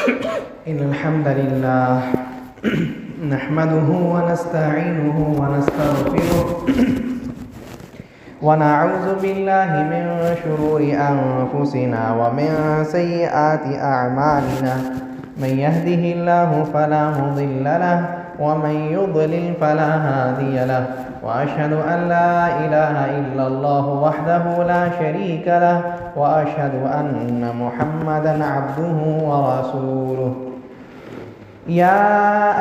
إن الحمد لله نحمده ونستعينه ونستغفره ونعوذ بالله من شرور أنفسنا ومن سيئات أعمالنا من يهده الله فلا مضل له ومن يضلل فلا هادي له وأشهد أن لا إله إلا الله وحده لا شريك له وأشهد أن محمدا عبده ورسوله يا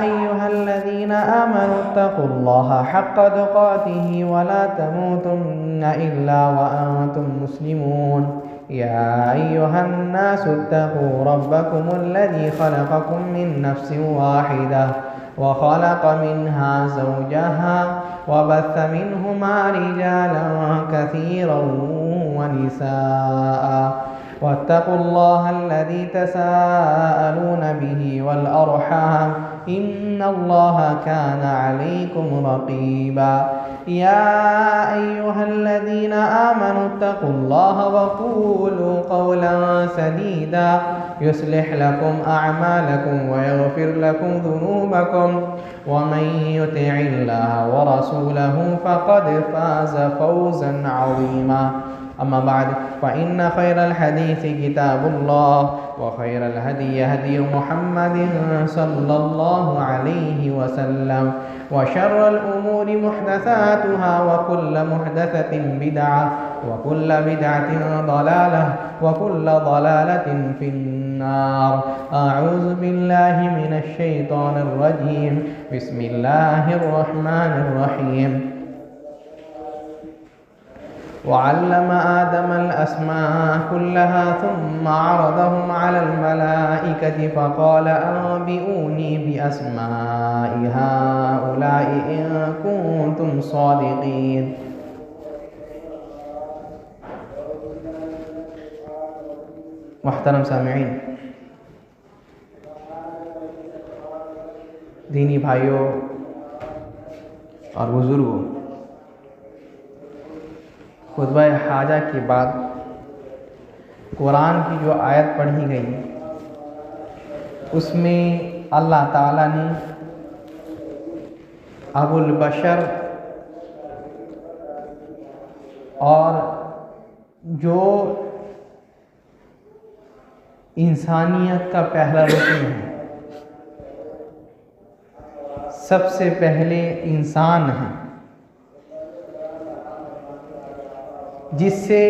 أيها الذين آمنوا اتقوا الله حق تقاته ولا تموتن إلا وأنتم مسلمون يا أيها الناس اتقوا ربكم الذي خلقكم من نفس واحدة وخلق منها زوجها وبث منهما رجالا كثيرا ونساء واتقوا الله الذي تساءلون به والأرحام إن الله كان عليكم رقيبا يا أيها الذين آمنوا اتقوا الله وقولوا قولا سديدا يصلح لكم أعمالكم ويغفر لكم ذنوبكم ومن يطع الله ورسوله فقد فاز فوزا عظيما أما بعد فإن خير الحديث كتاب الله وخير الهدي هدي محمد صلى الله عليه وسلم وشر الأمور محدثاتها وكل محدثة بدعة وكل بدعة ضلالة وكل ضلالة في النار أعوذ بالله من الشيطان الرجيم بسم الله الرحمن الرحيم وعلم آدم الأسماء كلها ثم عرضهم على الملائكة فقال أنبئوني بأسماء هؤلاء إن كنتم صادقين محترم سامعین، دینی بھائیوں اور بزرگوں، خطبہ حاجہ کے بعد قرآن کی جو آیت پڑھی گئی اس میں اللہ تعالیٰ نے ابو البشر اور جو انسانیت کا پہلا رکن ہے، سب سے پہلے انسان ہیں، جس سے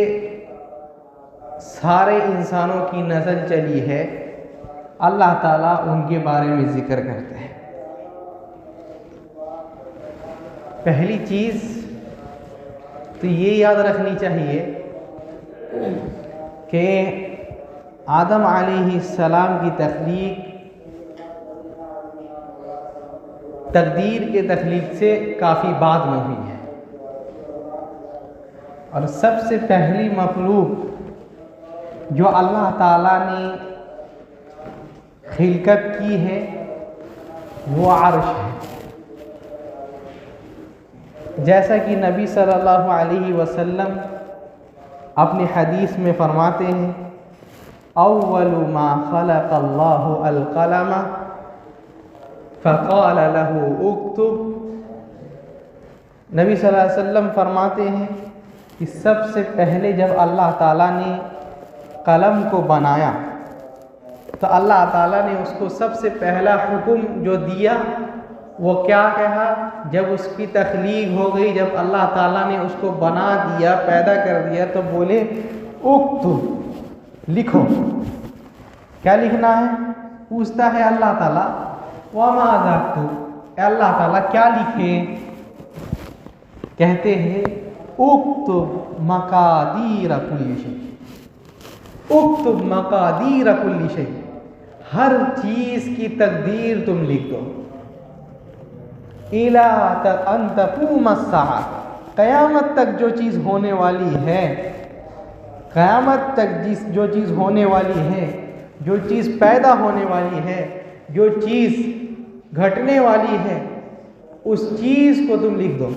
سارے انسانوں کی نسل چلی ہے، اللہ تعالیٰ ان کے بارے میں ذکر کرتے ہیں۔ پہلی چیز تو یہ یاد رکھنی چاہیے کہ آدم علیہ السلام کی تخلیق تقدیر کے تخلیق سے کافی بعد میں ہوئی ہے، اور سب سے پہلی مخلوق جو اللہ تعالیٰ نے خلقت کی ہے وہ عرش ہے، جیسا کہ نبی صلی اللہ علیہ وسلم اپنی حدیث میں فرماتے ہیں اول ما خلق اللہ القلم فقال له اکتب۔ نبی صلی اللہ علیہ وسلم فرماتے ہیں کہ سب سے پہلے جب اللہ تعالیٰ نے قلم کو بنایا تو اللہ تعالیٰ نے اس کو سب سے پہلا حکم جو دیا وہ کیا کہا؟ جب اس کی تخلیق ہو گئی، جب اللہ تعالیٰ نے اس کو بنا دیا، پیدا کر دیا، تو بولے اکتب، لکھو۔ کیا لکھنا ہے؟ پوچھتا ہے اللہ تعالیٰ وَمَاذَا اكْتُبْ، اے اللہ تعالیٰ کیا لکھیں؟ کہتے ہیں اکتب مقادیر کل شیء، اکتب مقادیر کل شیء، ہر چیز کی تقدیر تم لکھ دو، اِلَىٰ أَن تَقُومَ السَّاعَةُ، قیامت تک جو چیز ہونے والی ہے، قیامت تک جو چیز ہونے والی ہے، جو چیز پیدا ہونے والی ہے، جو چیز گھٹنے والی ہے، اس چیز کو تم لکھ دو۔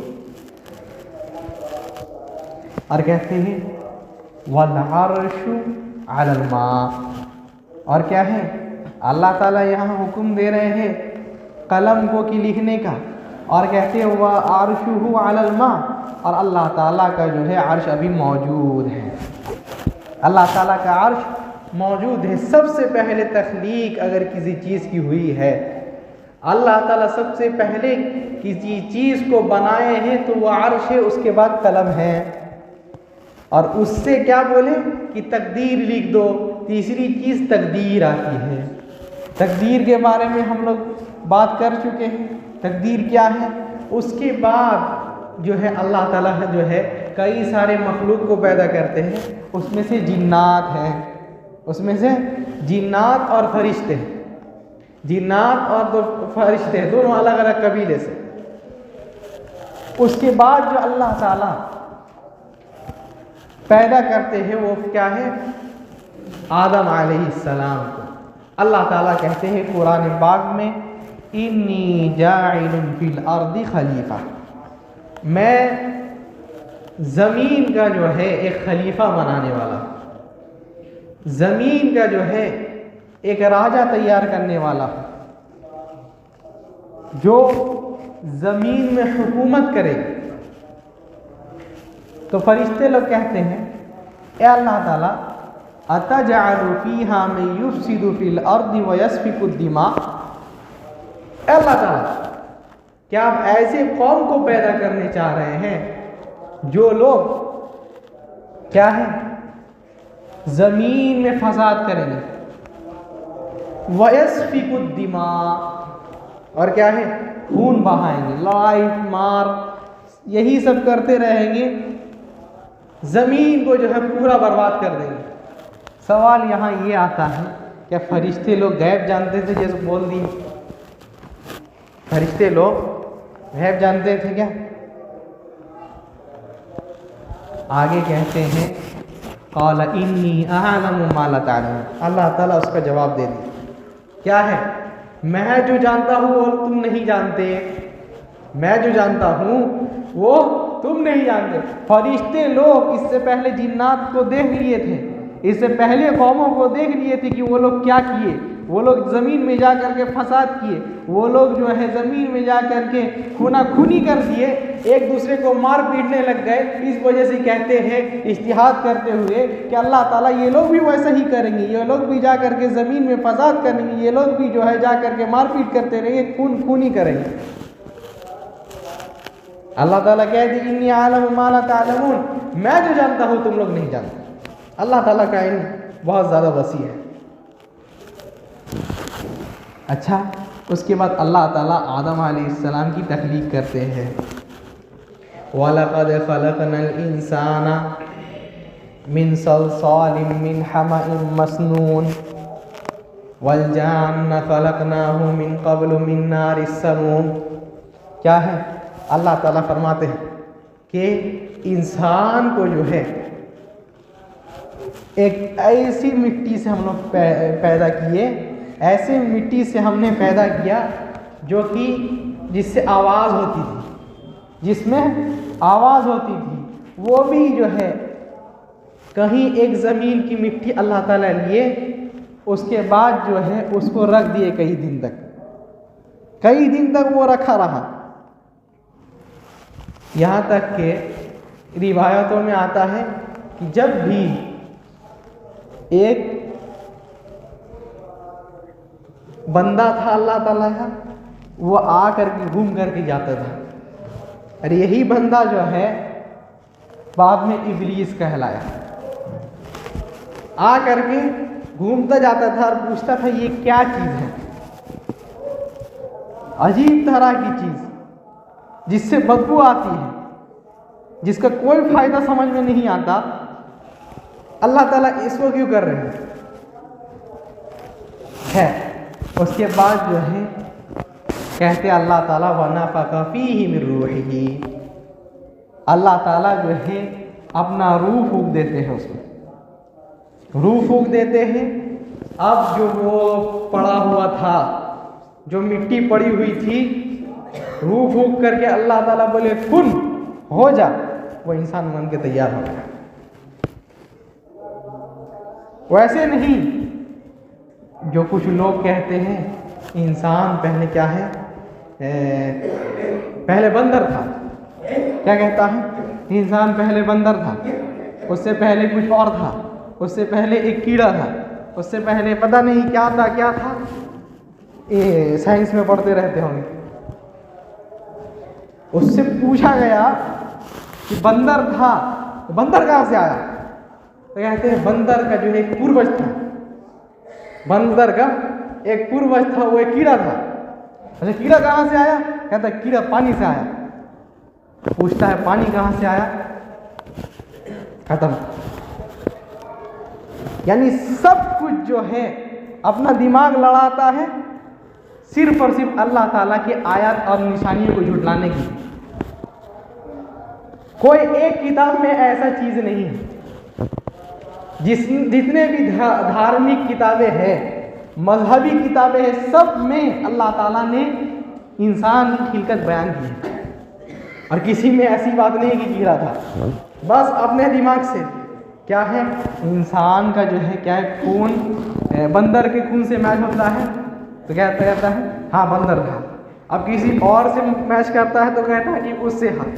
اور کہتے ہیں وَالْعَرْشُ عَلَى الْمَاءِ، اور کیا ہے؟ اللہ تعالیٰ یہاں حکم دے رہے ہیں قلم کو کہ لکھنے کا، اور کہتے ہیں وَعَرْشُهُ عَلَى الْمَاءِ، اور اللہ تعالیٰ کا جو ہے عرش ابھی موجود ہے، اللہ تعالیٰ کا عرش موجود ہے۔ سب سے پہلے تخلیق اگر کسی چیز کی ہوئی ہے، اللہ تعالیٰ سب سے پہلے کسی چیز کو بنائے ہیں تو وہ عرش ہے، اس کے بعد قلم ہے، اور اس سے کیا بولے کہ تقدیر لکھ دو۔ تیسری چیز تقدیر آتی ہے۔ تقدیر کے بارے میں ہم لوگ بات کر چکے ہیں، تقدیر کیا ہے۔ اس کے بعد جو ہے اللہ تعالیٰ جو ہے کئی سارے مخلوق کو پیدا کرتے ہیں، اس میں سے جنات ہیں، اس میں سے جنات اور فرشتے، جنات اور فرشتے دونوں الگ الگ قبیلے سے۔ اس کے بعد جو اللہ تعالیٰ پیدا کرتے ہیں وہ کیا ہے؟ آدم علیہ السلام کو۔ اللہ تعالیٰ کہتے ہیں قرآن پاک میں انی جاعل فی الارض خلیفہ، میں زمین کا جو ہے ایک خلیفہ بنانے والا، زمین کا جو ہے ایک راجہ تیار کرنے والا، جو زمین میں حکومت کرے۔ تو فرشتے لوگ کہتے ہیں اے اللہ تعالیٰ اتجعل فیہا من یفسد فی الارض ویسفک الدماء، اے اللہ تعالیٰ کیا آپ ایسے قوم کو پیدا کرنے چاہ رہے ہیں جو لوگ کیا ہے زمین میں فساد کریں گے، ویسفک الدماء، اور کیا ہے خون بہائیں گے، لڑائی مار یہی سب کرتے رہیں گے، زمین کو جو ہے پورا برباد کر دیں گے۔ سوال یہاں یہ آتا ہے کیا فرشتے لوگ غیب جانتے تھے؟ جیسے بول دی فرشتے لوگ غیب جانتے تھے کیا؟ آگے کہتے ہیں قال انی اعلم ما لا تعلمون، اللہ تعالیٰ اس کا جواب دے دیا کیا ہے؟ میں جو جانتا ہوں وہ تم نہیں جانتے، میں جو جانتا ہوں وہ تم نہیں جانتے۔ فرشتے لوگ اس سے پہلے جنات کو دیکھ لیے تھے، اس سے پہلے قوموں کو دیکھ لیے تھے کہ وہ لوگ کیا کیے، وہ لوگ زمین میں جا کر کے فساد کیے، وہ لوگ جو ہے زمین میں جا کر کے خونا خونی کر دیے، ایک دوسرے کو مار پیٹنے لگ گئے۔ اس وجہ سے کہتے ہیں اجتہاد کرتے ہوئے کہ اللہ تعالیٰ یہ لوگ بھی ویسا ہی کریں گے، یہ لوگ بھی جا کر کے زمین میں فساد کریں گے، یہ لوگ بھی جو ہے جا کر کے مار پیٹ کرتے رہیں گے، خون خونی کریں گے۔ اللہ تعالیٰ کہہ دی انی اعلم ما لا تعلمون، میں جو جانتا ہوں تم لوگ نہیں جانتے۔ اللہ تعالیٰ کا علم بہت زیادہ وسیع ہے۔ اچھا، اس کے بعد اللہ تعالیٰ آدم علیہ السلام کی تخلیق کرتے ہیں۔ وَلَقَدْ خَلَقْنَا الْإِنسَانَ مِنْ صَلْصَالٍ مِّنْ حَمَإٍ مَّسْنُونٍ وَالْجَانَّ خَلَقْنَاهُ مِنْ قَبْلُ مِنْ نَارِ السَّمُومِ۔ کیا ہے؟ اللہ تعالیٰ فرماتے ہیں کہ انسان کو جو ہے ایک ایسی مٹی سے ہم لوگ پیدا کیے، ایسے مٹی سے ہم نے پیدا کیا جو کہ جس سے آواز ہوتی تھی، جس میں آواز ہوتی تھی، وہ بھی جو ہے کہیں ایک زمین کی مٹی اللہ تعالیٰ لیے، اس کے بعد جو ہے اس کو رکھ دیے کئی دن تک وہ رکھا رہا، یہاں تک کہ روایتوں میں آتا ہے کہ جب بھی ایک بندہ تھا اللہ تعالیٰ کا، وہ آ کر کے گھوم کر کے جاتا تھا، اور یہی بندہ جو ہے بعد میں ابلیس کہلایا، آ کر کے گھومتا جاتا تھا اور پوچھتا تھا یہ کیا چیز ہے، عجیب طرح کی چیز جس سے بدبو آتی ہے، جس کا کوئی فائدہ سمجھ میں نہیں آتا، اللہ تعالیٰ اس کو کیوں کر رہے ہیں؟ اس کے بعد جو ہے کہتے اللہ تعالیٰ وَنَفَخَ فِيهِ مِن رُوحِهِ، اللہ تعالیٰ جو ہے اپنا روح پھونک دیتے ہیں، اس میں روح پھونک دیتے ہیں۔ اب جو وہ پڑا ہوا تھا، جو مٹی پڑی ہوئی تھی، روح پھونک کر کے اللہ تعالیٰ بولے کن ہو جا، وہ انسان بن کے تیار ہو گیا۔ ویسے نہیں جو کچھ لوگ کہتے ہیں انسان پہلے کیا ہے، پہلے بندر تھا، کیا کہتا ہے، انسان پہلے بندر تھا، اس سے پہلے کچھ اور تھا، اس سے پہلے ایک کیڑا تھا، اس سے پہلے پتہ نہیں کیا تھا، سائنس میں پڑھتے رہتے ہوں گے۔ اس سے پوچھا گیا کہ بندر تھا، بندر کہاں سے آیا؟ تو کہتے ہیں بندر کا جو ایک پوروج تھا، بندر کا ایک پوروج تھا، وہ ایک کیڑا تھا۔ اچھا کیڑا کہاں سے آیا؟ کہتا ہے کیڑا پانی سے آیا۔ پوچھتا ہے پانی کہاں سے آیا؟ ختم۔ یعنی سب کچھ جو ہے اپنا دماغ لڑاتا ہے صرف اور صرف اللہ تعالیٰ کی آیات اور نشانیوں کو جھٹلانے کی۔ کوئی ایک کتاب میں ایسا چیز نہیں ہے، جتنے بھی دھارمک کتابیں ہیں، مذہبی کتابیں ہیں، سب میں اللہ تعالیٰ نے انسان کی خلقت بیان کی ہے، اور کسی میں ایسی بات نہیں کہ کیڑا تھا۔ بس اپنے دماغ سے کیا ہے، انسان کا جو ہے کیا ہے، خون بندر کے خون سے میچ ہوتا ہے تو کہتا ہے ہاں بندر تھا، اب کسی اور سے میچ کرتا ہے تو کہتا ہے کہ اس سے ہاں۔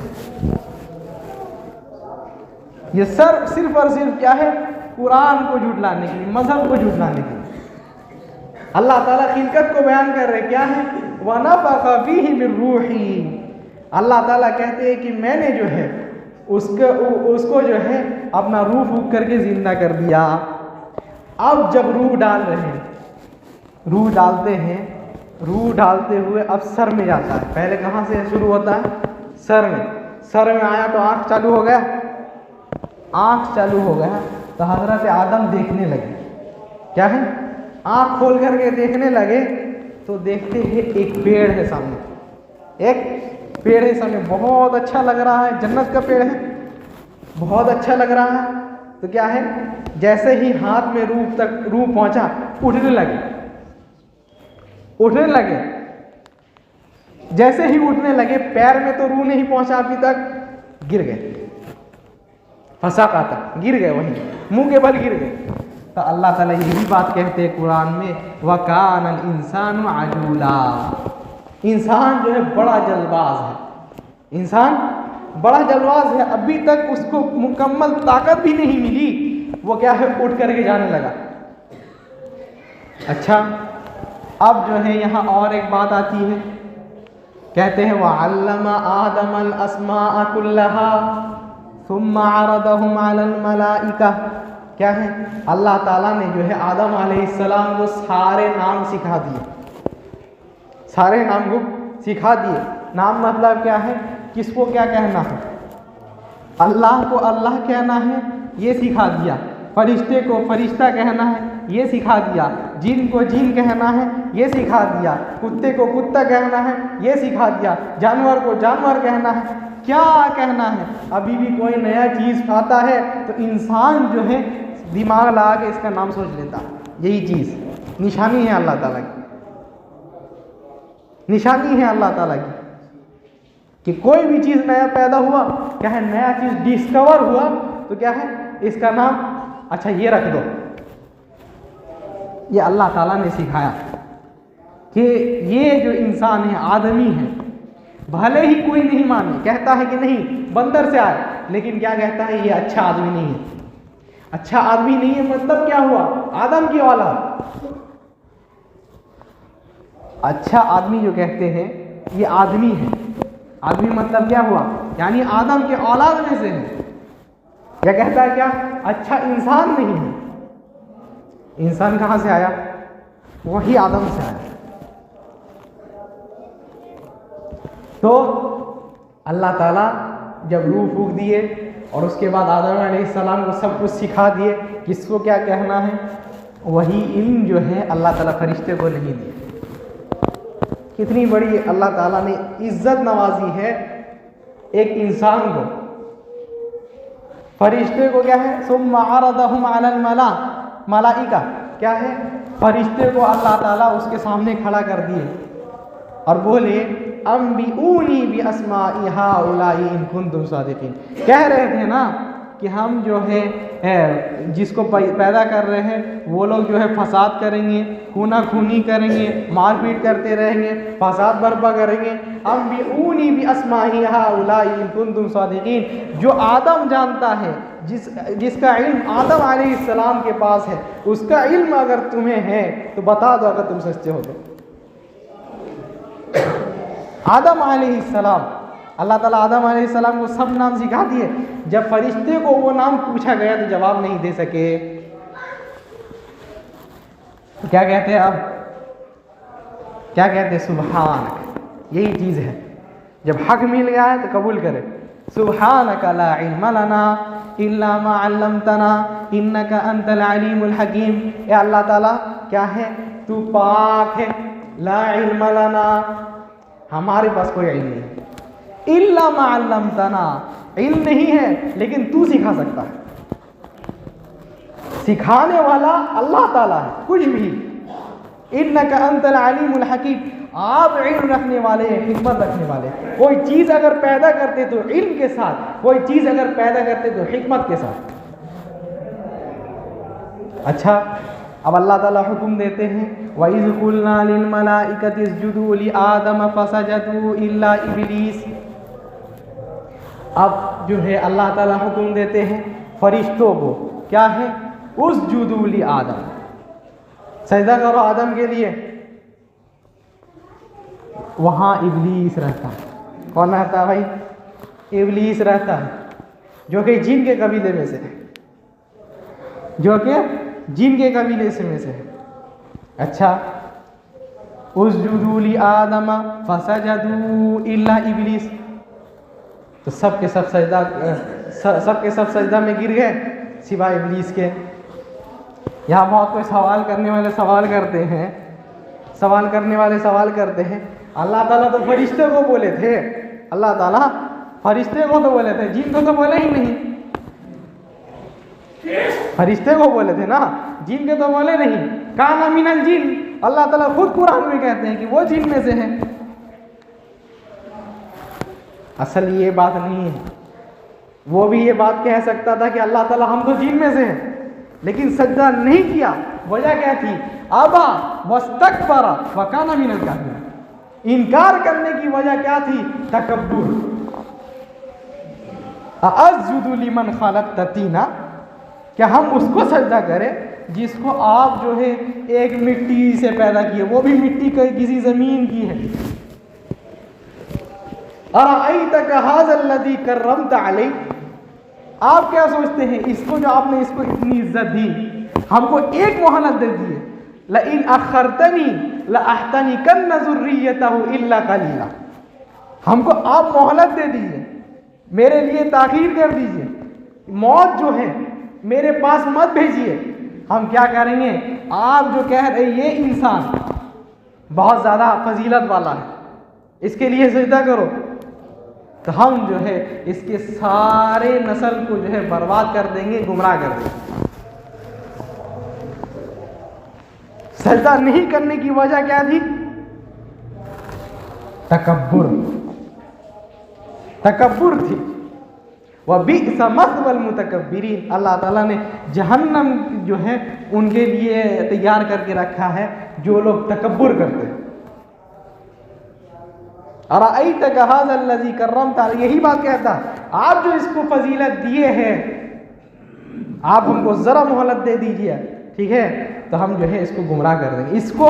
یہ صرف اور صرف کیا ہے، قرآن کو جھٹلانے کے لیے، مذہب کو جھٹلانے کے لیے۔ اللہ تعالیٰ خلقت کو بیان کر رہے کیا ہے، وَنَفَخَ فِيهِ مِن رُوحِهِ، اللہ تعالیٰ کہتے ہیں کہ میں نے جو ہے اس کو جو ہے اپنا روح پھونک کر کے زندہ کر دیا۔ اب جب روح ڈال رہے ہیں، روح ڈالتے ہیں، روح ڈالتے ہوئے اب سر میں جاتا ہے۔ پہلے کہاں سے شروع ہوتا ہے؟ سر میں آیا تو آنکھ چالو ہو گیا، آنکھ چالو ہو گیا تو حضرت آدم دیکھنے لگے، کیا ہے، آنکھ کھول کر کے دیکھنے لگے تو دیکھتے ہیں ایک پیڑ ہے سامنے، ایک پیڑ ہے سامنے، بہت اچھا لگ رہا ہے، جنت کا پیڑ ہے، بہت اچھا لگ رہا ہے۔ تو کیا ہے، جیسے ہی ہاتھ میں روح پہنچا، اٹھنے لگے، جیسے ہی اٹھنے لگے، پیر میں تو روح نہیں پہنچا ابھی تک، گر گئے، فساقہ تک گر گئے، وہیں منہ کے بل گر گئے۔ تو اللہ تعالیٰ یہی بات کہتے ہیں قرآن میں، وَكَانَ الْإِنسَانُ عَجُولًا، انسان جو ہے بڑا جلدباز ہے، انسان بڑا جلدباز ہے، ابھی تک اس کو مکمل طاقت بھی نہیں ملی، وہ کیا ہے، اٹھ کر کے جانے لگا۔ اچھا اب جو ہے یہاں اور ایک بات آتی ہے، کہتے ہیں وَعَلَّمَ آدَمَ الْأَسْمَاءَ كُلَّهَا ثُمَّ عَرَضَهُمْ عَلَى الْمَلَائِكَةِ، کیا ہے، اللہ تعالیٰ نے جو ہے آدم علیہ السلام کو سارے نام سکھا دیے، سارے نام کو سکھا دیے۔ نام مطلب کیا ہے، کس کو کیا کہنا ہے، اللہ کو اللہ کہنا ہے، یہ سکھا دیا، فرشتے کو فرشتہ کہنا ہے، یہ سکھا دیا، جن کو جن کہنا ہے، یہ سکھا دیا، کتے کو کتا کہنا ہے، یہ سکھا دیا، جانور کو جانور کہنا ہے، کیا کہنا ہے۔ ابھی بھی کوئی نیا چیز آتا ہے تو انسان جو ہے دماغ لگا کے اس کا نام سوچ لیتا، یہی چیز نشانی ہے اللہ تعالیٰ کی، نشانی ہے اللہ تعالیٰ کی کہ کوئی بھی چیز نیا پیدا ہوا، کیا ہے، نیا چیز ڈسکور ہوا تو کیا ہے، اس کا نام اچھا یہ رکھ دو۔ یہ اللہ تعالیٰ نے سکھایا کہ یہ جو انسان ہے، آدمی ہے، بھلے ہی کوئی نہیں مانے، کہتا ہے کہ نہیں بندر سے آئے، لیکن کیا کہتا ہے، یہ اچھا آدمی نہیں ہے، اچھا آدمی نہیں ہے، مطلب کیا ہوا، آدم کی اولاد۔ اچھا آدمی جو کہتے ہیں یہ آدمی ہے، آدمی مطلب کیا ہوا، یعنی آدم کے اولاد میں سے ہے۔ کیا کہتا ہے، کیا اچھا انسان نہیں ہے، انسان کہاں سے آیا، وہی آدم سے آیا۔ تو اللہ تعالیٰ جب روح پھونک دیے اور اس کے بعد آدم علیہ السلام کو سب کچھ سکھا دیے، کس کو کیا کہنا ہے، وہی علم جو ہے اللہ تعالیٰ فرشتے کو نہیں دیے۔ کتنی بڑی اللہ تعالیٰ نے عزت نوازی ہے ایک انسان کو، فرشتے کو کیا ہے، ثم عرضهم على الملائکہ، کیا ہے، فرشتے کو اللہ تعالیٰ اس کے سامنے کھڑا کر دیے اور بولے انبئونی باسماء ہؤلاء ان کنتم صادقین۔ کہہ رہے تھے نا کہ ہم جو ہے جس کو پیدا کر رہے ہیں وہ لوگ جو ہے فساد کریں گے، خونا خونی کریں گے، مار پیٹ کرتے رہیں گے، فساد برپا کریں گے. انبئونی باسماء ہؤلاء ان کنتم صادقین. جو آدم جانتا ہے، جس کا علم آدم علیہ السلام کے پاس ہے، اس کا علم اگر تمہیں ہے تو بتا دو اگر تم سچے ہو تو. آدم علیہ السلام، اللہ تعالیٰ آدم علیہ السلام کو سب نام سکھا دیے. جب فرشتے کو وہ نام پوچھا گیا تو جواب نہیں دے سکے. کیا کہتے ہیں اب؟ کیا کہتے ہیں؟ سبحانک. یہی چیز ہے، جب حق مل گیا ہے تو قبول کرے. سبحانک لا علم لنا الا ما علمتنا انک انت العلیم الحکیم. اے اللہ تعالیٰ کیا ہے؟ تو پاک ہے. لا علم لنا، ہمارے پاس کوئی علم نہیں. الا ما علمتنا، علم نہیں ہے لیکن تو سکھا سکتا ہے. سکھانے والا اللہ تعالیٰ ہے، کچھ بھی. انک انت العلیم الحکیم، آپ علم رکھنے والے ہیں، حکمت رکھنے والے. کوئی چیز اگر پیدا کرتے تو علم کے ساتھ، کوئی چیز اگر پیدا کرتے تو حکمت کے ساتھ. اچھا، اب اللہ تعالیٰ حکم دیتے ہیں وَإِذْ قُلْنَا لِلْمَلَائِكَةِ اسْجُدُوا لِآدَمَ فَسَجَدُوا إِلَّا إِبْلِيسَ. اب جو ہے اللہ تعالیٰ حکم دیتے ہیں فرشتوں کو، کیا ہے؟ اسجدوا لآدم، سجدہ کرو آدم کے لیے. وہاں ابلیس رہتا ہے. کون رہتا ہے بھائی؟ ابلیس رہتا ہے، جو کہ جن کے قبیلے میں سے ہے، جو کہ جن کے قبیلے سے ہے. اچھا، اسجدوا لآدم فسجدوا الا ابلیس. تو سب کے سب سجدہ میں گر گئے سوائے ابلیس کے. یہاں بہت کوئی سوال کرنے والے سوال کرتے ہیں اللہ تعالیٰ تو فرشتے کو بولے تھے، اللہ تعالیٰ فرشتے کو تو بولے تھے، جن کو تو بولے ہی نہیں. فرشتے کو بولے تھے نا، جن کے تو بولے نہیں. کانا من الجن، اللہ تعالیٰ خود قرآن میں کہتے ہیں کہ وہ جن میں سے ہیں. اصل یہ بات نہیں ہے. وہ بھی یہ بات کہہ سکتا تھا کہ اللہ تعالیٰ ہم تو جن میں سے ہیں، لیکن سجدہ نہیں کیا. وجہ کیا تھی؟ ابا واستکبر وکان من الکافرین. انکار کرنے کی وجہ کیا تھی؟ تکبر. اسجد لمن خلقت طینا، کیا ہم اس کو سجدہ کریں جس کو آپ جو ہے ایک مٹی سے پیدا کیے، وہ بھی مٹی کسی زمین کی ہے. ارأیتک ھذا الذی کرمت علیہ، آپ کیا سوچتے ہیں اس کو جو آپ نے اس کو اتنی عزت دی، ہم کو ایک مہلت دے دی ہے. لئن اخرتنی لاحتنکن ذریتہ الا قلیلا. ہم کو آپ مہلت دے دیجیے، میرے لیے تاخیر کر دیجیے، موت جو ہے میرے پاس مت بھیجیے. ہم کیا کریں گے؟ آپ جو کہہ رہے یہ انسان بہت زیادہ فضیلت والا ہے، اس کے لیے سجدہ کرو، تو ہم جو ہے اس کے سارے نسل کو جو ہے برباد کر دیں گے، گمراہ کر دیں گے. سجدہ نہیں کرنے کی وجہ کیا تھی؟ تکبر تھی. وَبِئْسَ مَثْوَى الْمُتَكَبِّرِينَ. اللہ تعالیٰ نے جہنم جو ہے ان کے لیے تیار کر کے رکھا ہے جو لوگ تکبر کرتے ہیں. ارأیتک ھذا الذی کرمت علیہ، یہی بات کہتا ہے آپ جو اس کو فضیلت دیے ہیں، آپ ہم کو ذرا مہلت دے دیجیے، ٹھیک ہے، تو ہم جو ہے اس کو گمراہ کر دیں گے. اس کو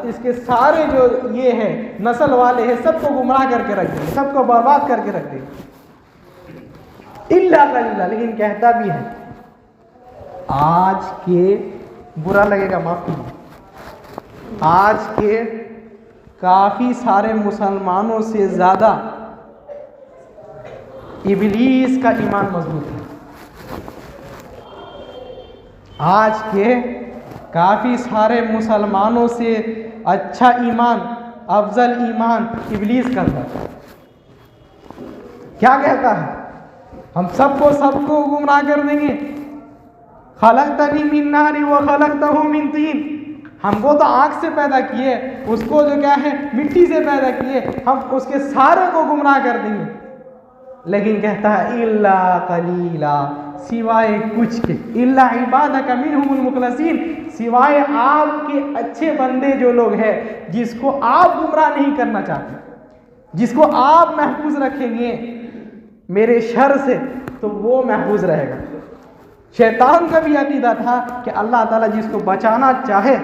اس کے سارے جو یہ ہے نسل والے ہیں سب کو گمراہ کر کے رکھ دیں گے، سب کو برباد کر کے رکھ دیں گے. الا قلیلا، لیکن کہتا بھی ہے آج کے، برا لگے گا معاف کیجیے، آج کے کافی سارے مسلمانوں سے زیادہ ابلیس کا ایمان مضبوط ہے. آج کے کافی سارے مسلمانوں سے اچھا ایمان، افضل ایمان ابلیس کا تھا. کیا کہتا ہے؟ ہم سب کو گمراہ کر دیں گے. خلقتنی من نار وخلقتہ من طین، ہم کو تو آگ سے پیدا کیے، اس کو جو کیا ہے مٹی سے پیدا کیے، ہم اس کے سارے کو گمراہ کر دیں گے. لیکن کہتا ہے الا قلیلا، سوائے کچھ کے، الا عبادک منہم المخلصین، سوائے آپ کے اچھے بندے جو لوگ ہیں جس کو آپ گمراہ نہیں کرنا چاہتے، جس کو آپ محفوظ رکھیں گے میرے شر سے، تو وہ محفوظ رہے گا۔ شیطان کا بھی عقیدہ تھا کہ اللہ تعالیٰ جس کو بچانا چاہے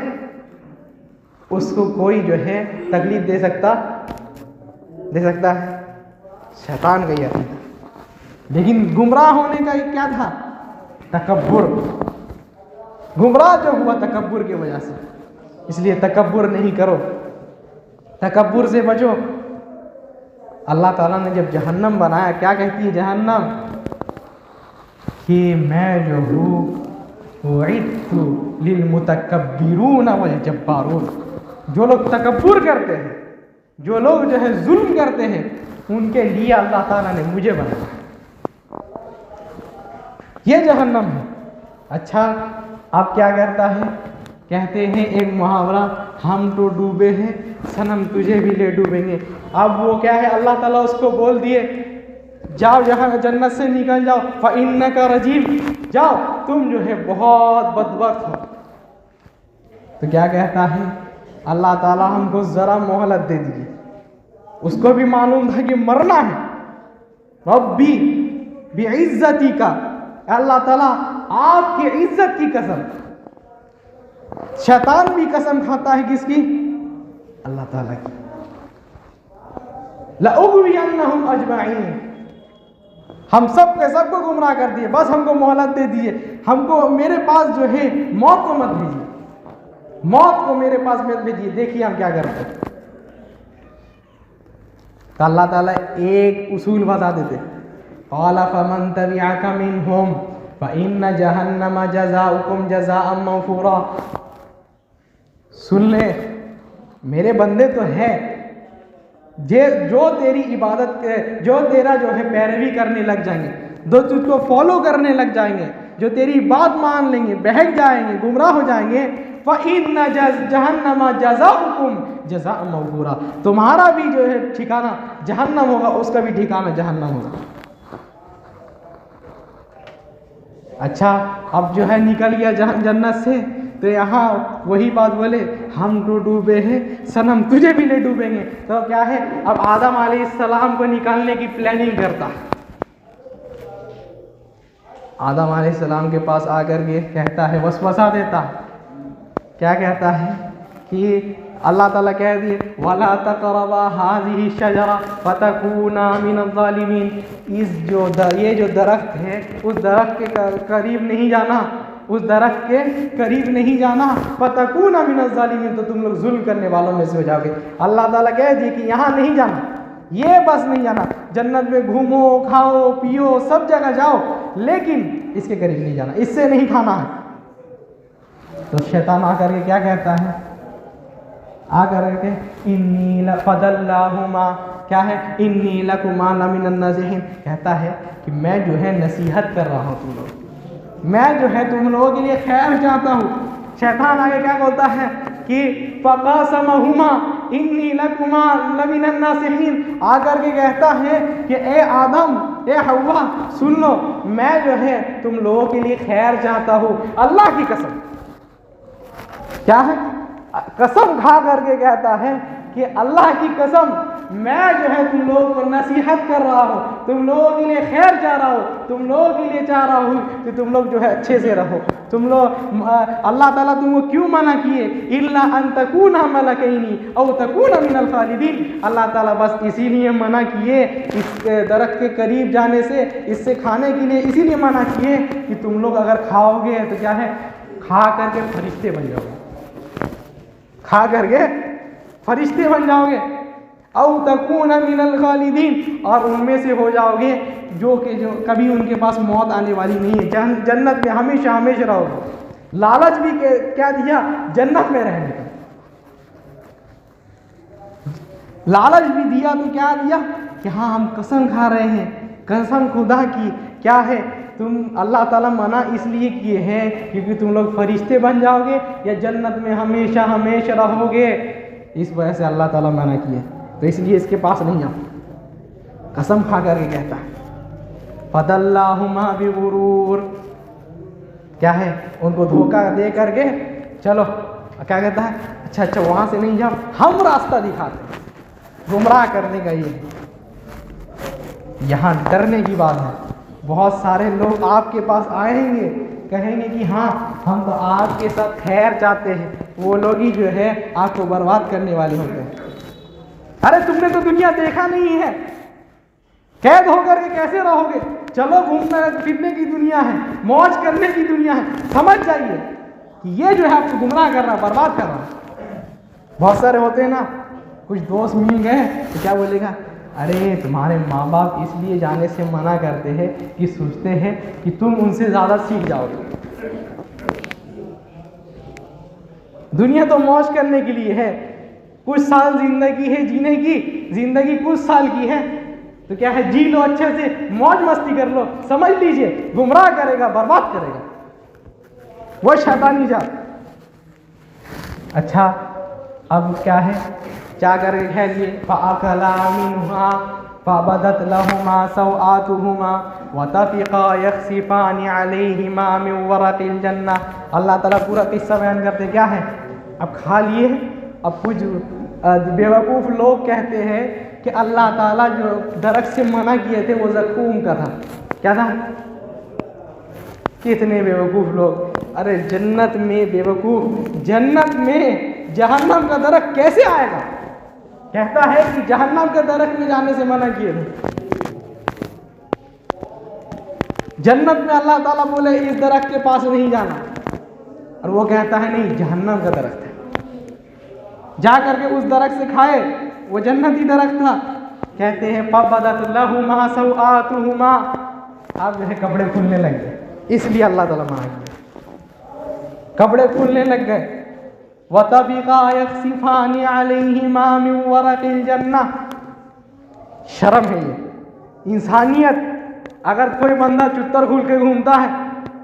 اس کو کوئی جو ہے تکلیف دے سکتا ہے، شیطان کا یہ عقیدہ۔ لیکن گمراہ ہونے کا کیا تھا؟ تکبر۔ گمراہ جو ہوا تکبر کی وجہ سے، اس لیے تکبر نہیں کرو، تکبر سے بچو۔ اللہ تعالیٰ نے جب جہنم بنایا، کیا کہتی ہے جہنم؟ کہ میں جو ہوں اعدت للمتکبرون والجبارون، جو لوگ تکبر کرتے ہیں، جو لوگ جو ہے ظلم کرتے ہیں، ان کے لیے اللہ تعالیٰ نے مجھے بنایا۔ یہ جہنم ہے۔ اچھا، اب کیا کرتا ہے؟ کہتے ہیں ایک محاورہ، ہم تو ڈوبے ہیں صنم تجھے بھی لے ڈوبیں گے۔ اب وہ کیا ہے؟ اللہ تعالیٰ اس کو بول دیے جاؤ یہاں جنت سے نکل جاؤ، فَإِنَّكَ رَجِيمٌ، جاؤ تم جو ہے بہت بدبخت ہو۔ تو کیا کہتا ہے اللہ تعالیٰ؟ ہم کو ذرا مہلت دے دیجیے۔ اس کو بھی معلوم تھا کہ مرنا ہے۔ ربی بعزتی کا، اللہ تعالیٰ آپ کی عزت کی قسم۔ شیطان بھی قسم کھاتا ہے کس کی؟ اللہ تعالیٰ کی۔ لَأُغْوِيَنَّهُمْ أَجْمَعِينَ، ہم سب کے سب کو گمراہ کر دیے، بس ہم کو مہلت دے دیجیے، ہم کو میرے پاس جو ہے موت کو مت بھیجیے، موت کو میرے پاس مت بھیجیے، دیکھیے ہم کیا کرتے ہیں۔ تو اللہ تعالیٰ ایک اصول بتا دیتے، قَالَ فَمَن تَبِعَكَ مِنْهُمْ فَإِنَّ جَهَنَّمَ جَزَاؤُكُمْ جَزَاءً مَّوْفُورًا۔ سن لے، میرے بندے تو ہیں جو تیری عبادت کے، جو تیرا جو ہے پیروی کرنے لگ جائیں گے، جو تجھ کو فالو کرنے لگ جائیں گے، جو تیری بات مان لیں گے، بہک جائیں گے، گمراہ ہو جائیں گے، فَإِنَّ جَهَنَّمَ جَزَاؤُكُمْ جَزَاءً مَّوْفُورًا، تمہارا بھی جو ہے ٹھکانہ جہنم ہوگا، اس کا بھی ٹھکانہ جہنم ہوگا۔ اچھا، اب جو ہے نکل گیا جنت سے، تو یہاں وہی بات بولے ہم تو ڈوبے ہیں صنم تجھے بھی لے ڈوبیں گے۔ تو کیا ہے؟ اب آدم علیہ السلام کو نکالنے کی پلاننگ کرتا ہے۔ آدم علیہ السلام کے پاس آ کر کے کہتا ہے، وسوسہ دیتا ہے، کیا کہتا ہے کہ اللہ تعالیٰ کہہ دیے وَلَا تَقْرَبَا هَٰذِهِ الشَّجَرَةَ فَتَكُونَا مِنَ الظَّالِمِينَ، یہ جو درخت ہے اس درخت کے قریب نہیں جانا، اس درخت کے قریب نہیں جانا، فَتَكُونَ مِنَ الظَّالِمِينَ، تو تم لوگ ظلم کرنے والوں میں سے ہو جاؤ گے۔ اللہ تعالیٰ کہہ دیے کہ یہاں نہیں جانا، یہ بس نہیں جانا، جنت میں گھومو کھاؤ پیو سب جگہ جاؤ، لیکن اس کے قریب نہیں جانا، اس سے نہیں کھانا ہے۔ تو شیطان آ کر کے کیا کہتا ہے؟ آ کر کے انی فَدَلَّاهُمَا، کیا ہے؟ انی لَكُمَا لَمِنَ النَّاصِحِينَ، کہتا ہے کہ میں جو ہے نصیحت کر رہا ہوں تم لوگ، میں جو ہے تم لوگوں کے لیے خیر چاہتا ہوں۔ شیطان آگے کیا بولتا ہے کہ فَقَاسَمَهُمَا إِنِّي لَكُمَا لَمِنَ النَّاصِحِينَ، آ کر کے کہتا ہے کہ اے آدم اے حوا سن لو، میں جو ہے تم لوگوں کے لیے خیر چاہتا ہوں۔ اللہ کی قسم، کیا ہے؟ قسم کھا کر کے کہتا ہے کہ اللہ کی قسم میں جو ہے تم لوگوں کو نصیحت کر رہا ہوں، تم لوگوں کے لیے خیر چاہ رہا ہوں، تم لوگوں کے لیے چاہ رہا ہوں کہ تم لوگ جو ہے اچھے سے رہو۔ تم لوگ اللہ تعالیٰ تم کو کیوں منع کیے؟ الا ان تکونا ملکین او تکونا من الخالدین، اللہ تعالیٰ بس اسی لیے منع کیے اس درخت کے قریب جانے سے، اس سے کھانے کے لیے اسی لیے منع کیے کہ تم لوگ اگر کھاؤ گے تو کیا ہے؟ کھا کر کے فرشتے بن جاؤ گے، کھا کر کے فرشتے بن جاؤ گے، او تکون من الخالدین، اور ان میں سے ہو جاؤ گے جو کبھی ان کے پاس موت آنے والی نہیں ہے، جنت میں ہمیشہ ہمیشہ رہو گے۔ لالچ بھی کیا دیا؟ جنت میں رہنے کا لالچ بھی دیا، تو کیا دیا کہ ہاں ہم قسم کھا رہے ہیں، قسم خدا کی، کیا ہے تم اللہ تعالیٰ منع اس لیے کیے ہیں کیونکہ تم لوگ فرشتے بن جاؤ گے یا جنت میں ہمیشہ ہمیشہ رہو گے، اس وجہ سے اللہ تعالیٰ منع کیے، تو اس لیے اس کے پاس نہیں آؤ، قسم کھا کر کے کہتا ہے۔ فَدَلَّاهُمَا بِغُرُورٍ، کیا ہے ان کو دھوکہ دے کر کے چلو کیا کہتا ہے اچھا وہاں سے نہیں جاؤ، ہم راستہ دکھاتے ہیں، گمراہ کرنے کا یہ یہاں ڈرنے کی بات ہے۔ بہت سارے لوگ آپ کے پاس آئیں گے کہیں گے کہ ہاں ہم تو آپ کے ساتھ خیر چاہتے ہیں، وہ لوگ ہی جو ہے آپ کو برباد کرنے والے ہوتے ہیں۔ ارے تم نے تو دنیا دیکھا نہیں ہے، قید ہو کر کے کیسے رہو گے؟ چلو گھومنے پھرنے کی دنیا ہے، موج کرنے کی دنیا ہے، سمجھ جائیے کہ یہ جو ہے آپ کو گمراہ کر رہا، برباد کر رہا۔ بہت سارے ہوتے ہیں نا، کچھ دوست مل گئے تو کیا بولے گا، ارے تمہارے ماں باپ اس لیے جانے سے منع کرتے ہیں کہ سوچتے ہیں کہ تم ان سے زیادہ سیکھ جاؤ گے۔ دنیا تو موج کرنے کے لیے ہے، کچھ سال زندگی ہے جینے کی، زندگی کچھ سال کی ہے تو کیا ہے جی لو، اچھے سے موج مستی کر لو، سمجھ لیجئے گمراہ کرے گا، برباد کرے گا وہ شیطانی جات۔ اچھا اب کیا ہے کیا کر کے کہہ لیے فَأَكَلَا مِنْهَا فَبَدَتْ لَهُمَا سَوْآتُهُمَا وَطَفِقَا يَخْصِفَانِ عَلَيْهِمَا مِنْ وَرَقِ الْجَنَّةِ۔ اللہ تعالیٰ پورا قصہ بیان کرتے کیا ہے، اب کھا لیے۔ اب کچھ بیوقوف لوگ کہتے ہیں کہ اللہ تعالیٰ جو درخت سے منع کیے تھے وہ زقوم کا تھا، کیا تھا؟ کتنے بیوقوف لوگ، ارے جنت میں بیوقوف، جنت میں جہنم کا درخت کیسے آئے گا؟ کہتا ہے کہ جہنم کے درخت میں جانے سے منع کیے تھے، جنت میں اللہ تعالیٰ بولے اس درخت کے پاس نہیں جانا، اور وہ کہتا ہے نہیں جہنم کا درخت ہے، جا کر کے اس درخت سے کھائے، وہ جنتی درخت تھا۔ کہتے ہیں فَبَدَتْ لَهُمَا سَوْآتُهُمَا، اب جو ہے کپڑے کھلنے لگ گئے، اس لیے اللہ تعالیٰ منع کیا، کپڑے کھلنے لگ گئے۔ وَطَفِقَا يَخْصِفَانِ عَلَيْهِمَا مِنْ وَرَقِ الْجَنَّةِ، شرم ہے یہ، انسانیت۔ اگر کوئی بندہ چتر کھل کے گھومتا ہے،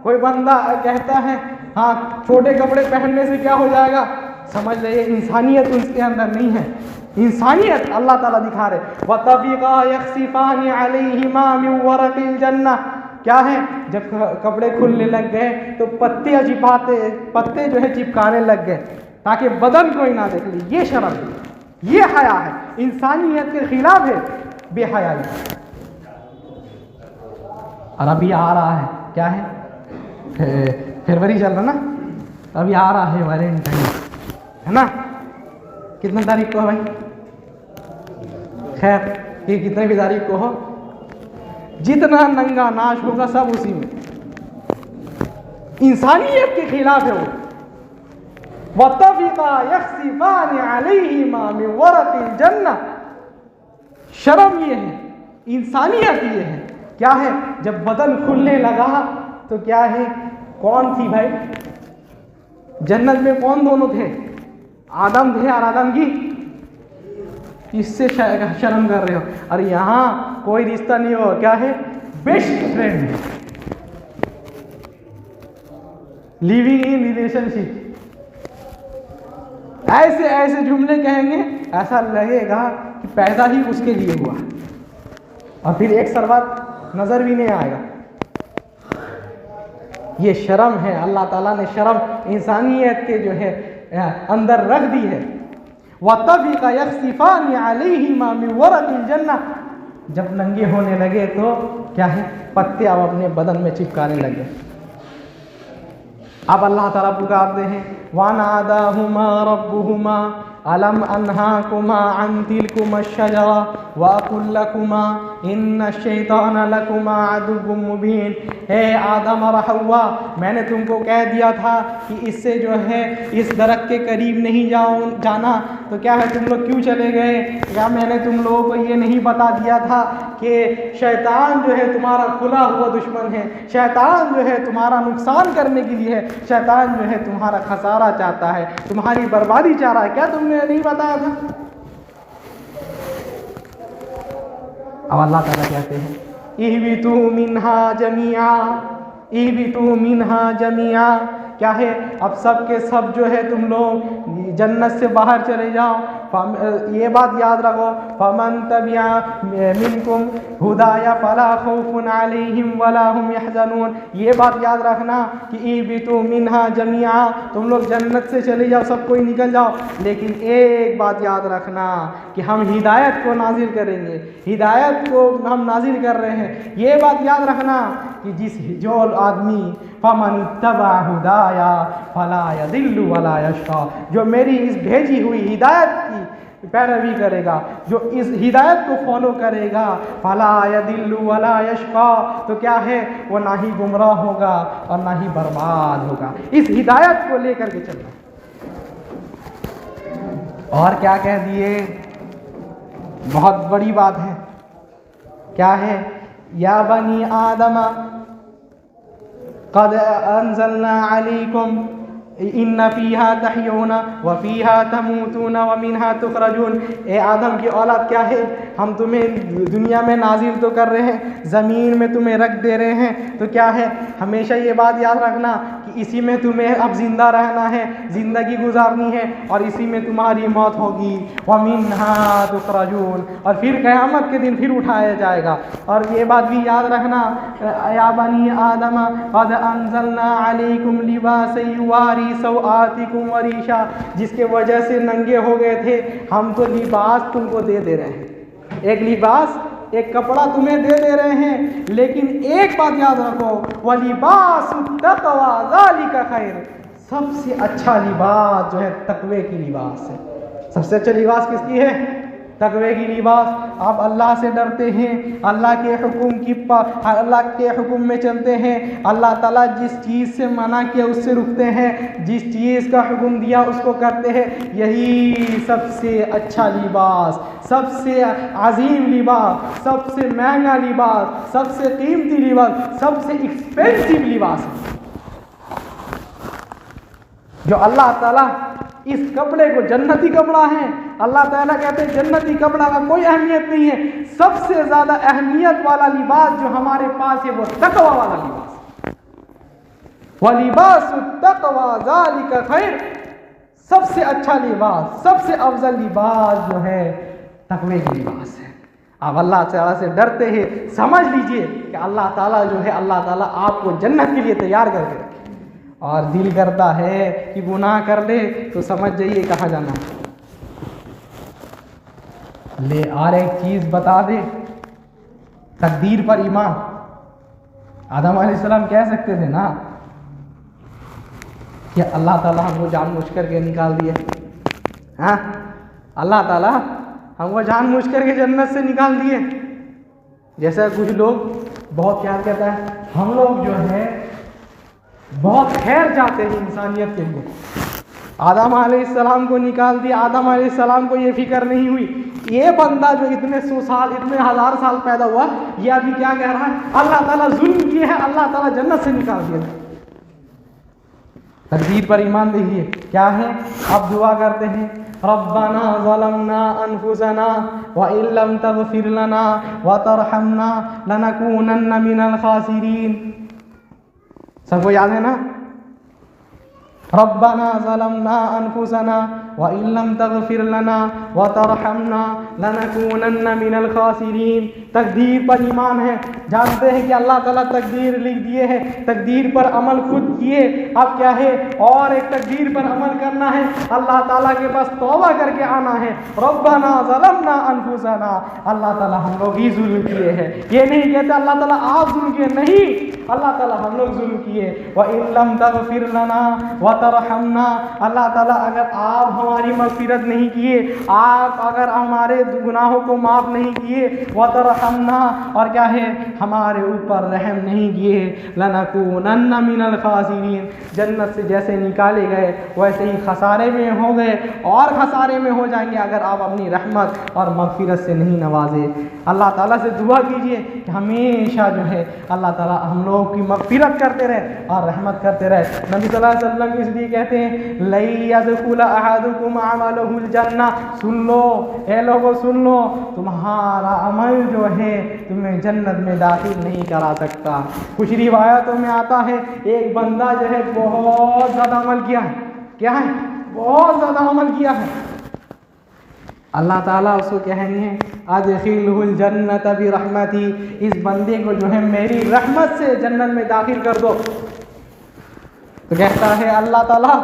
کوئی بندہ کہتا ہے ہاں چھوٹے کپڑے پہننے سے کیا ہو جائے گا، سمجھ لے انسانیت اس کے اندر نہیں ہے، انسانیت اللہ تعالیٰ دکھا رہے۔ وَطَفِقَا يَخْصِفَانِ عَلَيْهِمَا مِنْ وَرَقِ الْجَنَّةِ، کیا ہے جب کپڑے کھلنے لگ گئے تو پتے جو ہے چپکانے لگ گئے تاکہ بدن کوئی نہ دیکھ لے۔ یہ شرم ہے، یہ حیا ہے، انسانیت کے خلاف ہے بے حیائی۔ اور ابھی آ رہا ہے کیا ہے، فروری چل رہا نا، ابھی آ رہا ہے ویلنٹائن ہے نا، کتنا تاریخ کو ہے بھائی؟ خیر یہ کتنے بھی تاریخ کو ہو، جتنا ننگا ناش ہوگا سب اسی میں، انسانیت کے خلاف ہے وہ۔ وَطَفِقَا يَخْصِفَانِ عَلَيْهِمَا مِنْ وَرَقِ الْجَنَّةِ، شرم یہ ہے، انسانیت یہ ہے، کیا ہے جب بدن کھلنے لگا تو کیا ہے، کون تھی بھائی جنت میں، کون دونوں تھے، آدم تھے اور آدم کی، اس سے شرم کر رہے ہو، اور یہاں کوئی رشتہ نہیں ہو، کیا ہے best friend, living in relationship, ایسے ایسے جملے کہیں گے ایسا لگے گا کہ پیدا ہی اس کے لیے ہوا، اور پھر ایک سروت نظر بھی نہیں آئے گا۔ یہ شرم ہے، اللہ تعالیٰ نے شرم انسانیت کے جو ہے اندر رکھ دی ہے۔ وَطَفِقَا يَخْصِفَانِ عَلَيْهِمَا مِنْ وَرَقِ الْجَنَّةِ، جب ننگے ہونے لگے تو کیا ہے پتے اب اپنے بدن میں چپکانے لگے۔ اب اللہ تعالیٰ پکارتے ہیں وَنَادَاهُمَا رَبُّهُمَا أَلَمْ أَنْهَاكُمَا عَنْ تِلْكُمَا الشَّجَرَةِ وَأَقُلْ لَكُمَا إِنَّ الشَّيْطَانَ لَكُمَا عَدُوٌّ مُّبِينٌ، اے آدم اور حوا، میں نے تم کو کہہ دیا تھا کہ اس سے جو ہے اس درخت کے قریب نہیں جانا، تو کیا ہے تم لوگ کیوں چلے گئے؟ کیا میں نے تم لوگوں کو یہ نہیں بتا دیا تھا کہ شیطان جو ہے تمہارا کھلا ہوا دشمن ہے، شیطان جو ہے تمہارا نقصان کرنے کے لیے ہے، شیطان جو ہے تمہارا خسارہ چاہتا ہے، تمہاری بربادی چاہ رہا ہے، کیا تم نے نہیں بتایا تھا؟ اب اللہ تعالیٰ کہتے ہیں اہبطوا منہا جمیعا، اہبطوا منہا جمیعا، کیا ہے اب سب کے سب جو ہے تم لوگ جنت سے باہر چلے جاؤ، یہ بات یاد رکھو، فمن تبع منکم ہدایا فلا خوف علیہم ولا هم يحزنون، یہ بات یاد رکھنا کہ اہبطوا منہا جميعا، تم لوگ جنت سے چلے جاؤ، سب کوئی نکل جاؤ، لیکن ایک بات یاد رکھنا کہ ہم ہدایت کو نازل کریں گے، ہدایت کو ہم نازل کر رہے ہیں۔ یہ بات یاد رکھنا کہ جو آدمی فمن اتبع ہدایا فلا یضل ولا یشقی، جو میری اس بھیجی ہوئی ہدایت کی پیروی کرے گا، جو اس ہدایت کو فالو کرے گا، فلا یضل ولا یشقی، تو کیا ہے، وہ نہ ہی گمراہ ہوگا اور نہ ہی برباد ہوگا۔ اس ہدایت کو لے کر کے چلنا۔ اور کیا کہہ دیے، بہت بڑی بات ہے، کیا ہے، یا بنی آدم قد انزلنا علیکم ان فیہا تحیون وفیہا تموتون ومنہا تخرجون، اے آدم کی اولاد کیا ہے، ہم تمہیں دنیا میں نازل تو کر رہے ہیں، زمین میں تمہیں رکھ دے رہے ہیں، تو کیا ہے، ہمیشہ یہ بات یاد رکھنا کہ اسی میں تمہیں اب زندہ رہنا ہے، زندگی گزارنی ہے، اور اسی میں تمہاری موت ہوگی، ومنہا تخرجون، اور پھر قیامت کے دن پھر اٹھایا جائے گا۔ اور یہ بات بھی یاد رکھنا، یا بنی آدم قد انزلنا علیکم لباسا یواری سوآتکم وریشا، جس کے وجہ سے ننگے ہو گئے تھے، ہم تو لباس تم کو دے دے رہے ہیں، ایک لباس، ایک کپڑا تمہیں دے دے رہے ہیں، لیکن ایک بات یاد رکھو، وَلِبَاسُ التَّقْوَىٰ ذَلِكَ خَيْرٌ، سب سے اچھا لباس جو ہے تقوی کی لباس ہے۔ سب سے اچھا لباس کس کی ہے، تقوی کی لباس۔ آپ اللہ سے ڈرتے ہیں، اللہ کے حکم میں چلتے ہیں، اللہ تعالیٰ جس چیز سے منع کیا اس سے رکتے ہیں، جس چیز کا حکم دیا اس کو کرتے ہیں، یہی سب سے اچھا لباس، سب سے عظیم لباس، سب سے مہنگا لباس، سب سے قیمتی لباس، سب سے ایکسپینسو لباس ہے، جو اللہ تعالیٰ اس کپڑے کو، جنتی کپڑا ہے، اللہ تعالیٰ کہتے ہیں جنتی کپڑا کا کوئی اہمیت نہیں ہے، سب سے زیادہ اہمیت والا لباس جو ہمارے پاس ہے وہ تقوی والا لباس، وَلِبَاسُ التَّقْوَىٰ ذَلِكَ خَيْرٌ، سب سے اچھا لباس، سب سے افضل لباس جو ہے تقوی کی لباس ہے۔ آپ اللہ تعالیٰ سے ڈرتے ہیں، سمجھ لیجئے کہ اللہ تعالیٰ جو ہے، اللہ تعالیٰ آپ کو جنت کے لیے تیار کر کے رکھے، اور دل کرتا ہے کہ گناہ کر لے تو سمجھ جائیے کہاں جانا لے۔ اور ایک چیز بتا دے، تقدیر پر ایمان، آدم علیہ السلام کہہ سکتے تھے نا کہ اللہ تعالیٰ ہم کو جان بوجھ کر کے نکال دیا، ہاں، اللہ تعالیٰ ہم کو جان بوجھ کر کے جنت سے نکال دیے۔ جیسا کچھ لوگ بہت خیال کرتا ہے، ہم لوگ جو ہے بہت خیر چاہتے ہیں انسانیت کے لیے، آدم علیہ السلام کو نکال دیا، آدم علیہ السلام کو یہ فکر نہیں ہوئی، یہ بندہ جو اتنے 100 سال، اتنے 1000 سال پیدا ہوا، یہ ابھی کیا کہہ رہا ہے، اللہ تعالیٰ ظلم کیے ہیں، اللہ تعالیٰ جنت سے نکال دیا۔ تقدیر پر ایمان دیکھیے کیا ہے، اب دعا کرتے ہیں، ربنا ظلمنا انفسنا وان لم تغفر لنا وترحمنا لنكونن من الخاسرین، سب کو یاد ہے نا، ربنا ظلمنا انفسنا وان لم تغفر لنا وترحمنا لنكونن من الخاسرین۔ تقدیر پر ایمان ہے، جانتے ہیں کہ اللہ تعالیٰ تقدیر لکھ دیے ہیں، تقدیر پر عمل خود کیے، اب کیا ہے اور ایک تقدیر پر عمل کرنا ہے، اللہ تعالیٰ کے پاس توبہ کر کے آنا ہے، ربنا ظلمنا انفسنا، اللہ تعالیٰ ہم لوگ ہی ظلم کیے ہیں، یہ نہیں کہتے اللہ تعالیٰ آپ ظلم کیے، نہیں، اللہ تعالیٰ ہم لوگ ظلم کیے، وَإِن لَمْ تَغْفِرْ لَنَا وَتَرْحَمْنَا، اللہ تعالیٰ اگر آپ ہماری مغفرت نہیں کیے، آپ اگر ہمارے گناہوں کو معاف نہیں کیے، وَتَرْحَمْنَا، اور کیا ہے ہمارے اوپر رحم نہیں کیے، لَنَكُونَنَّ مِنَ الْخَاسِرِينَ، جنت سے جیسے نکالے گئے ویسے ہی خسارے میں ہو گئے اور خسارے میں ہو جائیں گے اگر آپ اپنی رحمت اور مغفرت سے نہیں نوازے۔ اللہ تعالیٰ سے دعا کیجئے کہ ہمیشہ جو ہے اللہ تعالیٰ ہم لوگوں کی مغفرت کرتے رہے اور رحمت کرتے رہے۔ نبی صلی اللہ علیہ وسلم اس لیے کہتے ہیں لَن يَدْخُلَ أَحَدُكُمْ عَمَلُهُ الْجَنَّةَ، سن لو اے لوگوں سن لو، تمہارا عمل جو ہے تمہیں جنت میں داخل نہیں کرا سکتا۔ کچھ روایتوں میں آتا ہے ایک بندہ جو ہے بہت زیادہ عمل کیا ہے، کیا ہے، بہت زیادہ عمل کیا ہے، اللہ تعالیٰ اس کو کہیں گے ادخلہ الجنۃ برحمتی، اس بندے کو جو ہے میری رحمت سے جنت میں داخل کر دو۔ تو کہتا ہے اللہ تعالیٰ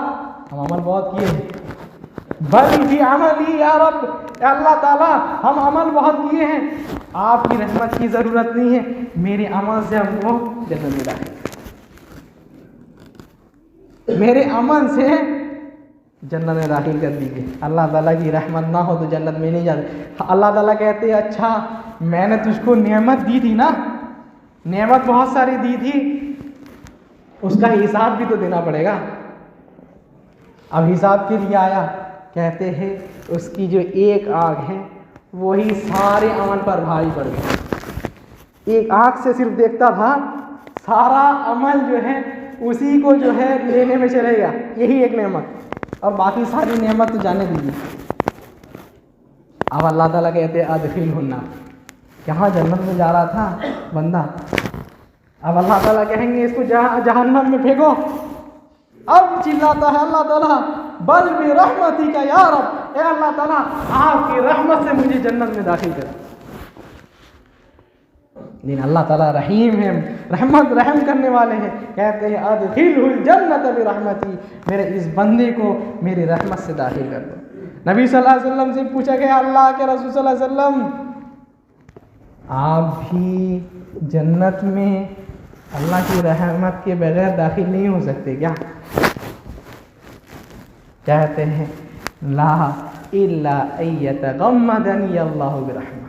ہم عمل بہت کیے ہیں، بل فی عملی یا رب، اے اللہ تعالیٰ ہم عمل بہت کیے ہیں، آپ کی رحمت کی ضرورت نہیں ہے، میرے عمل سے ہم کو جنت میں داخل، میرے عمل سے جنت میں داخل کر دیجیے۔ اللہ تعالیٰ کی رحمت نہ ہو تو جنت میں نہیں جاتے۔ اللہ تعالیٰ کہتے ہیں اچھا میں نے تجھ کو نعمت دی تھی نا، نعمت بہت ساری دی تھی، اس کا حساب بھی تو دینا پڑے گا۔ اب حساب کے لیے آیا، کہتے ہیں اس کی جو ایک آنکھ ہے وہی سارے عمل پر بھاری پڑ گئی، ایک آنکھ سے صرف دیکھتا تھا، سارا عمل جو ہے اسی کو جو ہے لینے میں چلے گا، یہی ایک نعمت، اور باقی ساری نعمت تو جانے دیجیے۔ اب اللہ تعالیٰ کہتے ہیں ادخلہ النار، کہاں جنت میں جا رہا تھا بندہ، اب اللہ تعالیٰ کہیں گے اس کو جہنم میں پھینکو۔ اب چلاتا ہے اللہ تعالیٰ بل برحمتک یا رب، اے اللہ تعالیٰ آپ کی رحمت سے مجھے جنت میں داخل کر۔ لیکن اللہ تعالیٰ رحیم ہے، رحم کرنے والے ہیں، کہتے ہیں ادخلہ الجنۃ برحمتی، میرے اس بندے کو میری رحمت سے داخل کر دو۔ نبی صلی اللہ علیہ وسلم سے پوچھا گیا، اللہ کے رسول صلی اللہ علیہ وسلم آپ بھی جنت میں اللہ کی رحمت کے بغیر داخل نہیں ہو سکتے کیا؟ کہتے ہیں لا الا ان یتغمدنی اللہ برحمہ،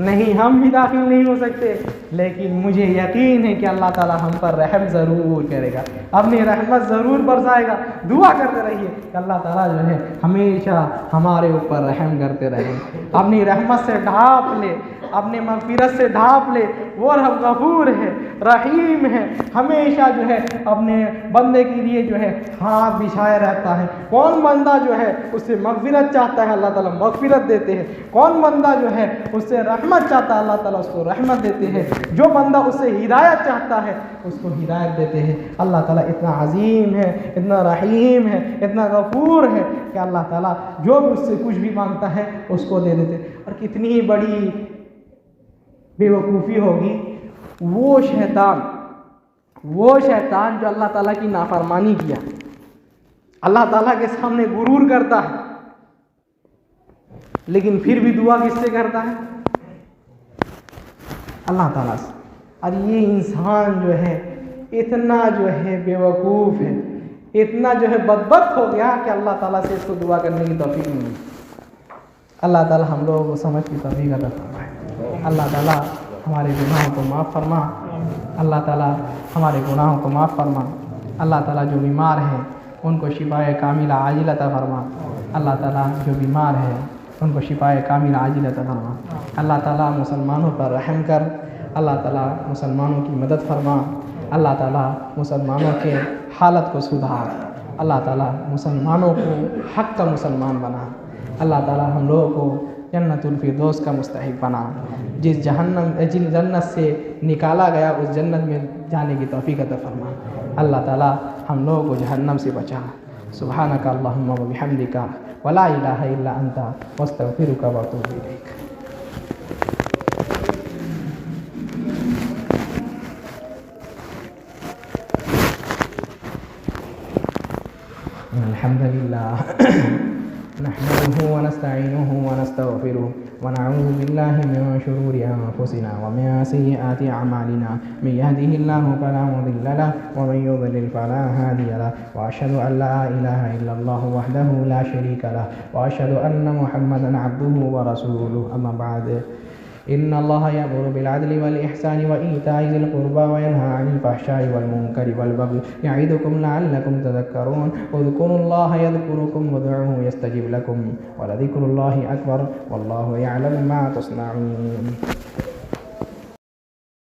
نہیں ہم بھی داخل نہیں ہو سکتے، لیکن مجھے یقین ہے کہ اللہ تعالیٰ ہم پر رحم ضرور کرے گا، اپنی رحمت ضرور برسائے گا۔ دعا کرتے رہیے کہ اللہ تعالیٰ جو ہے ہمیشہ ہمارے اوپر رحم کرتے رہے، اپنی رحمت سے ڈھانپ لے، اپنی مغفرت سے ڈھانپ لے، وہ رب غفور ہے، رحیم ہے، ہمیشہ جو ہے اپنے بندے کے لیے جو ہے ہاتھ بچھائے رہتا ہے۔ کون بندہ جو ہے اس سے مغفرت چاہتا ہے اللہ تعالیٰ مغفرت دیتے ہیں، کون بندہ جو ہے اس سے رحمت چاہتا ہے اللہ تعالیٰ اس کو رحمت دیتے ہیں، جو بندہ اس سے ہدایت چاہتا ہے اس کو ہدایت دیتے ہیں۔ اللہ تعالیٰ اتنا عظیم ہے، اتنا رحیم ہے، اتنا غفور ہے کہ اللہ تعالیٰ جو بھی اس سے کچھ بھی مانگتا ہے اس کو دے دیتے۔ اور کتنی ہی بڑی بے وقوفی ہوگی وہ شیطان جو اللہ تعالیٰ کی نافرمانی کیا، اللہ تعالیٰ کے سامنے غرور کرتا ہے، لیکن پھر بھی دعا کس سے کرتا ہے؟ اللہ تعالیٰ سے۔ اور یہ انسان جو ہے اتنا جو ہے بے وقوف ہے، اتنا جو ہے بدبخت ہو گیا کہ اللہ تعالیٰ سے اس کو دعا کرنے کی توفیق نہیں ملی۔ اللہ تعالیٰ ہم لوگوں کو سمجھ کی توفیق عطا فرمائے۔ اللہ تعالیٰ ہمارے گناہوں کو معاف فرما، اللہ تعالیٰ ہمارے گناہوں کو معاف فرما، اللہ تعالیٰ جو بیمار ہیں ان کو شفائے کاملہ عاجلہ عطا فرما، اللہ تعالیٰ جو بیمار ہیں ان کو شفائے کاملہ عاجلہ عطا فرما، اللہ تعالیٰ مسلمانوں پر رحم کر، اللہ تعالیٰ مسلمانوں کی مدد فرما، اللہ تعالیٰ مسلمانوں کے حالت کو سدھار، اللہ تعالیٰ مسلمانوں کو حق کا مسلمان بنا، اللہ تعالیٰ ہم لوگوں کو جنت الفردوس کا مستحق بنا، جس جنت سے نکالا گیا اس جنت میں جانے کی توفیق عطا فرما، اللہ تعالیٰ ہم لوگوں کو جہنم سے بچا۔ سبحانک اللہم و بحمدک ولا الہ الا انت واستغفرک واتوب الیک۔ الحمد للہ نحمده ونستعينه ونستغفره ونعوذ بالله من شرور أنفسنا ومن سيئات أعمالنا، من يهده الله فلا مضل له ومن يضلل فلا هادي له، وأشهد أن لا إله إلا الله وحده لا شريك له، وأشهد أن محمدا عبده ورسوله، أما بعد إن الله يأمر بالعدل والإحسان وإيتاء ذي القربى وينهى عن الفحشاء والمنكر والبغي يعظكم لعلكم تذكرون، اذكروا الله يذكركم وادعوه يستجب لكم ولذكر الله أكبر والله يعلم ما تصنعون۔